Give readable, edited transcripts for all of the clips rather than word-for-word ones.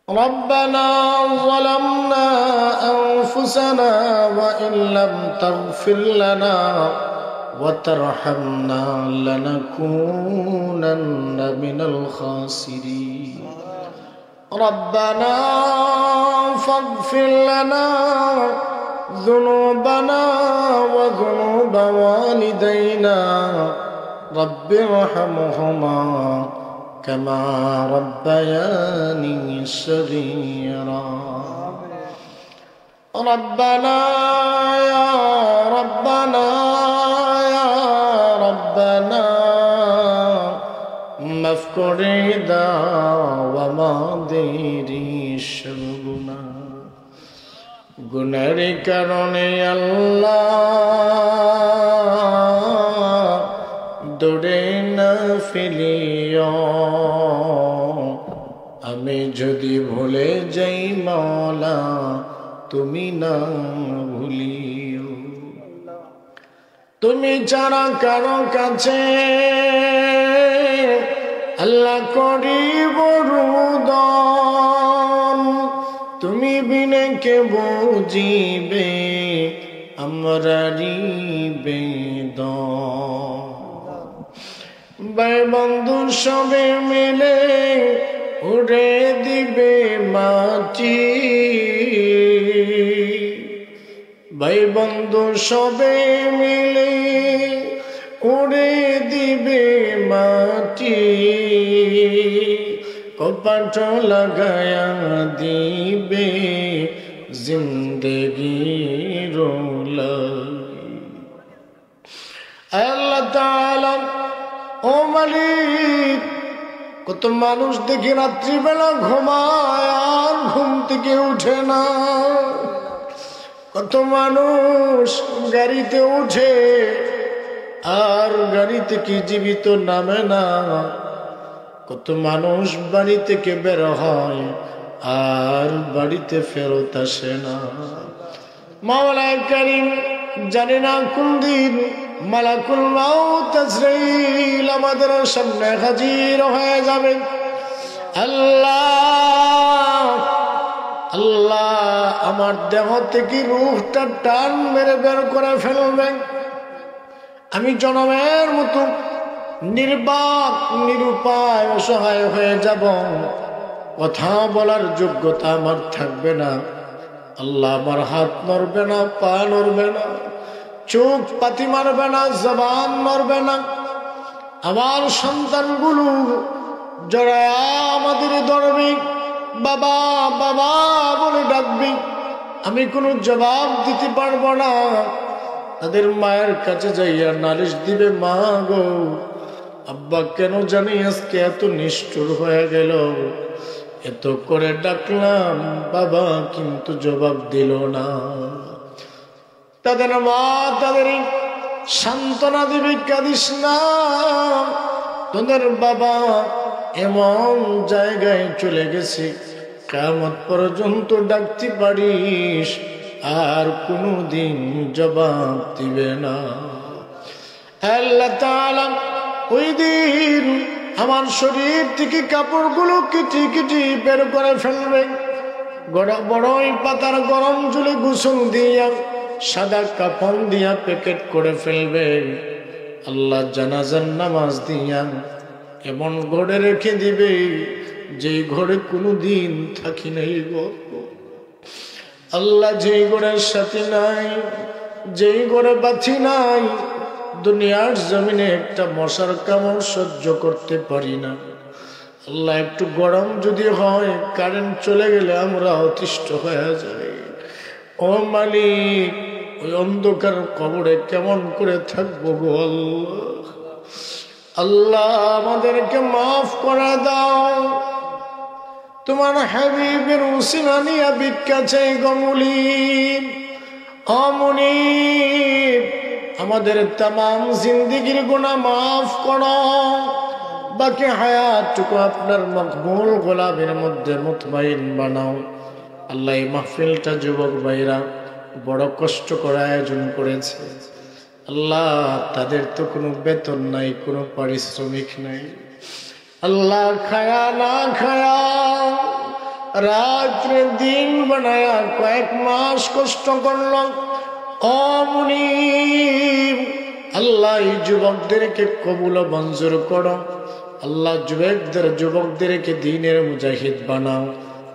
ربنا ظلمنا أنفسنا وإن لم تغفر لنا وترحمنا لنكونن من الخاسرين ربنا فاغفر لنا ذنوبنا وذنوب والدينا رب ارحمهما كما ربياني صغيرا ربنا يا ربنا مفكريدا وماضيري شربنا গুনার কারণে আল্লাহ দূরে না ফেলিও আমি যদি ভুলে যাই মাওলা তুমি না ভুলিও তুমি ছাড়া কারো কাছে আল্লাহ করিব রুদন তুমি বিনে কে বুঝিবে আমরারি বেদন ভাই বন্ধু সবে মিলে উড়ে দিবে মাটি ভাই বন্ধু সবে মিলে উড়ে দিবে মাটি কপাট লাগায়া দিবে জিন্দগির আল্লাহ তাআলা ও মালিক কত মানুষ দেখি রাত্রিবেলা ঘুমায় আর ঘুম থেকে উঠে না কত মানুষ গাড়িতে উঠে আর গাড়ি থেকে জীবিত নামে না কত মানুষ বাড়ি থেকে বের হয় আর বাড়িতে ফেরত আসে না মাওলা কারীম জানি না কোন দিন মালাকুল মাউত আজরাইল আমাদের সামনে হাজির হয়ে যাবে আল্লাহ আল্লাহ আমার দেহ থেকে রূহটা টান মেরে বের করে ফেলবে আমি জনমের মতো নির্বাক নিরুপায় অসহায় হয়ে যাব কথা বলার যোগ্যতা আমার থাকবে না আল্লাহ আমার হাত নড়বে না পা নড়বে না চোখ পাতি মারবে না জবান নড়বে না আমার সন্তানগুলো যারা আমাদের ধরবে বাবা বাবা বলে ডাকবে আমি কোনো জবাব দিতে পারবো না তাদের মায়ের কাছে যাইয়া নালিশ দিবে মা গো আব্বা কেন জানি আজকে এত নিষ্ঠুর হয়ে গেল এত করে ডাকলাম বাবা কিন্তু জবাব দিল না তাদের মা তাদের সান্ত্বনা দিবে কাঁদিস না তোদের বাবা এমন জায়গায় চলে গেছে কিয়ামত পর্যন্ত ডাকতে পারিস আর কোনদিন জবাব দিবে না আল্লাহ তাআলা ওই দিন আমার শরীর থেকে কাপড়গুলো কেটে কেটে বের করে ফেলবে বড়ই পাতার গরম জলে গোসল দিয়া সাদা কাফন দিয়া প্যাকেট করে ফেলবে আল্লাহ জানাজার নামাজ দিয়া এমন ঘরে রেখে দিবে যে ঘরে কোনোদিন থাকি নাই গো আল্লাহ যেই ঘরের সাথী নাই যেই ঘরে বাতি নাই দুনিয়ার জমিনে একটা মশার কামড় সহ্য করতে পারি না আল্লাহ একটু গরম যদি হয় কারেন্ট চলে গেলে আমরা অতিষ্ঠ হয়ে যাই ও মালিক ওই অন্ধকার কবরে কেমন করে থাকবো গো আল্লাহ আল্লাহ আমাদেরকে মাফ করে দাও তোমার হাবিবের উসিলা নিয়া ভিক্ষা চাই গো মুনিব ও মুনিব আমাদের तमाम জিন্দেগীর গুনাহ মাফ করো বাকি হায়াতটুকু আপনার মকবুল গোলামের মধ্যে মুতমাইন বানাও আল্লাহ এই মাহফিলটা যুবক ভাইরা বড় কষ্ট করে আয়োজন করেছে আল্লাহ তাদের তো কোনো বেতন নাই কোনো পারিশ্রমিক নাই আল্লাহ খায়া না খায়া রাত্রে দিন বানায়া কয়েক মাস কষ্ট করল। ও মুনিব, আল্লাহ এই যুবকদেরকে কবুল ও মঞ্জুর করো। আল্লাহ যুবকদেরকে দ্বীনের মুজাহিদ বানাও।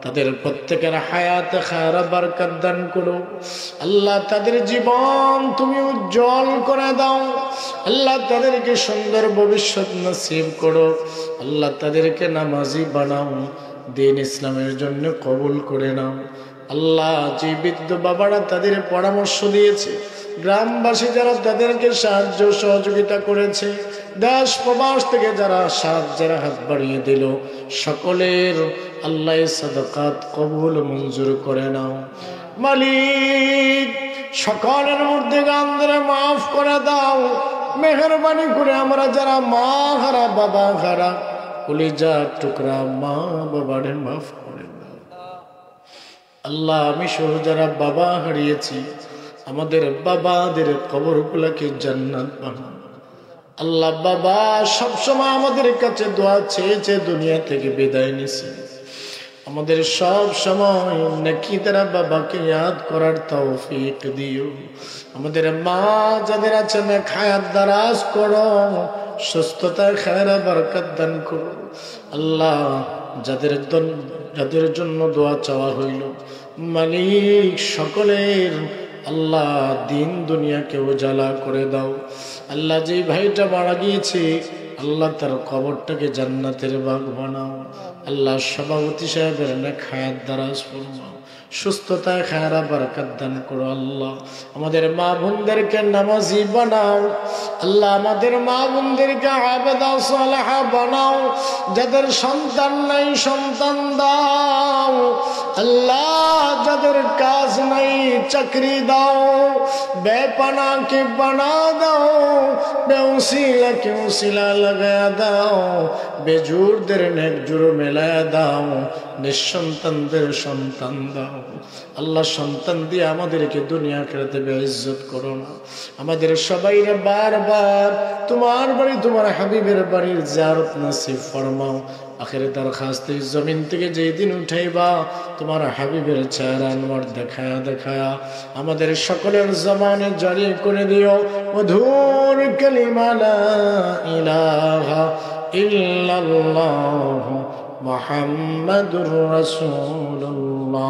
তাদের প্রত্যেকের হায়াতে খায়রা বরকত দান করো। আল্লাহ তাদের জীবন তুমি উজ্জ্বল করে দাও। আল্লাহ তাদেরকে সুন্দর ভবিষ্যৎ নসিব করো। আল্লাহ তাদেরকে নামাজি বানাও, দ্বীন ইসলামের জন্য কবুল করে নাও। আল্লাহ যে বৃদ্ধ বাবারা তাদের পরামর্শ দিয়েছে, গ্রামবাসী যারা তাদেরকে সাহায্য সহযোগিতা করেছে, দেশ প্রবাস থেকে যারা সাহায্যের হাত বাড়িয়ে দিল, সকলের আল্লাহ সাদাকাত কবুল মঞ্জুর করে নাও। মালিক, সকলের মধ্যে গান্ধরে মাফ করে দাও। মেহেরবানি করে আমরা যারা মা হারা, বাবা হারা, কলিজার টুকরা মা বাবারে মাফ করে দাও। আল্লাহ, আমি সহ যারা বাবা হারিয়েছি, আমাদের বাবাদের কবরগুলোকে জান্নাত বানাও। আল্লাহ, বাবা সবসময় আমাদের কাছে দোয়া চেয়েছে, দুনিয়া থেকে বিদায় নিছে। আমাদের সব সময় নাকি তারা বাবাকে ইয়াদ করার তৌফিক দিও। আমাদের মা যাদের আছে না খায়াত দারাজ করো, সুস্থতায় খায়রা বরকত দান করো। আল্লাহ, যাদের জন্য দোয়া চাওয়া হইল, মালিক সকলের আল্লাহ দিন দুনিয়াকে উজালা করে দাও। আল্লাহ, যে ভাইটা মারা গিয়েছে, আল্লাহ তার কবরটাকে জান্নাতের বাগ বানাও। আল্লাহ, সভাপতি সাহেবের নেক হায়াত দারাজ ফরমাও, সুস্থতায় খায়রা বরকত দান করো। আল্লাহ, আমাদের মা বোনদেরকে নামাজি বানাও। আল্লাহ, আমাদের মা বোনদেরকে আবেদা সালেহা বানাও। যাদের সন্তান নাই, সন্তান দাও। আল্লাহ, যাদের কাজ নাই, চাকরি দাও। বেপানাকে বানা দাও, বেউসিলাকে উসিলা লাগা দাও। বেজুরদের নেক জুর মেলায়া দাও। নিঃসন্তানদের সন্তান দাও। আল্লাহ, সন্তান দিয়ে আমাদেরকে দুনিয়া আখিরাতে বেইজ্জত করো না। আমাদের সবাইরে বারবার তোমার বাড়ি, তোমার হাবিবের বাড়ির জিয়ারত নসিব ফরমাও। আখিরে দরখাস্ত, জমিন থেকে যেই দিন উঠাইবা, তোমার হাবিবের চেহারা আনওয়ার দেখায়া দেখায়া আমাদের সকলের জবানে জারি করে দিও মধুর কালিমা লা ইলাহা ইল্লাল্লাহ মুহাম্মাদুর রাসূলুল্লাহ।